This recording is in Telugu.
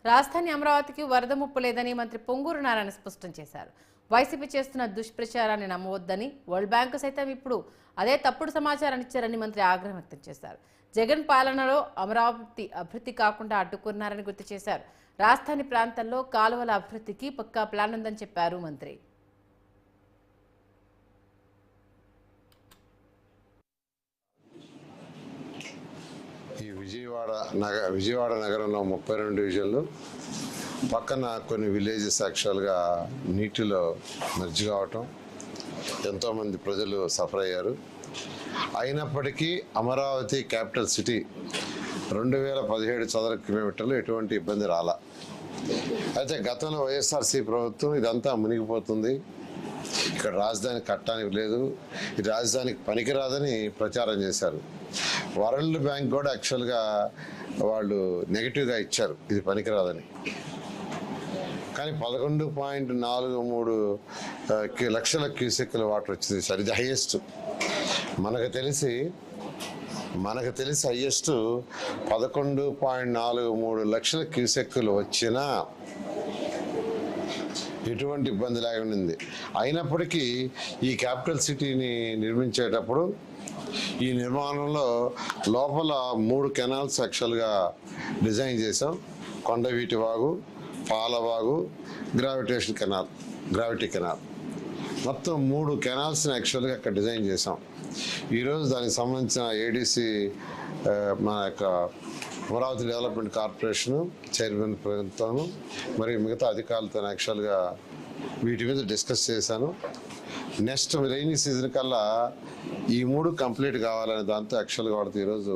రాజధాని అమరావతికి వరద ముప్పు లేదని మంత్రి పొంగూరు నారాయణ స్పష్టం చేశారు. వైసీపీ చేస్తున్న దుష్ప్రచారాన్ని నమ్మవద్దని, వరల్డ్ బ్యాంకు సైతం ఇప్పుడు అదే తప్పుడు సమాచారాన్ని ఇచ్చారని మంత్రి ఆగ్రహం వ్యక్తం చేశారు. జగన్ పాలనలో అమరావతి అభివృద్ధి కాకుండా అడ్డుకున్నారని గుర్తు చేశారు. రాజధాని ప్రాంతంలో కాలువల అభివృద్ధికి పక్కా ప్లాన్ ఉందని చెప్పారు మంత్రి. ఈ విజయవాడ నగరంలో 32 డివిజన్లు పక్కన కొన్ని విలేజెస్ యాక్చువల్గా నీటిలో మెర్జ్ కావటం, ఎంతోమంది ప్రజలు సఫర్ అయ్యారు. అయినప్పటికీ అమరావతి క్యాపిటల్ సిటీ 2017 చదరపు కిలోమీటర్లు ఎటువంటి ఇబ్బంది రాలా. అయితే గతంలో వైఎస్ఆర్సీ ప్రభుత్వం ఇదంతా మునిగిపోతుంది, ఇక్కడ రాజధాని కట్టడానికి లేదు, ఈ రాజధానికి పనికిరాదని ప్రచారం చేశారు. వరల్డ్ బ్యాంక్ కూడా యాక్చువల్గా వాళ్ళు నెగిటివ్గా ఇచ్చారు, ఇది పనికిరాదని. కానీ 11.43 లక్షల క్యూసెక్కుల వాటర్ వచ్చింది సార్, ఇది హైయెస్ట్. మనకు తెలిసి హైయెస్ట్ 11.43 లక్షల క్యూసెక్కులు వచ్చినా ఎటువంటి ఇబ్బంది లేకుండా. అయినప్పటికీ ఈ క్యాపిటల్ సిటీని నిర్మించేటప్పుడు ఈ నిర్మాణంలో లోపల 3 కెనాల్స్ యాక్చువల్గా డిజైన్ చేసాం. కొండవీటి వాగు, పాలవాగు, గ్రావిటీ కెనాల్, మొత్తం 3 కెనాల్స్ని యాక్చువల్గా అక్కడ డిజైన్ చేసాం. ఈరోజు దానికి సంబంధించిన ఏడీసీ మన యొక్క అమరావతి డెవలప్మెంట్ కార్పొరేషను చైర్మన్ ప్రభుత్వం మరియు మిగతా అధికారులతో యాక్చువల్గా వీటి మీద డిస్కస్ చేశాను. నెక్స్ట్ రైనీ సీజన్ కల్లా ఈ 3 కంప్లీట్ కావాలనే దాంతో యాక్చువల్గా వాడితే ఈరోజు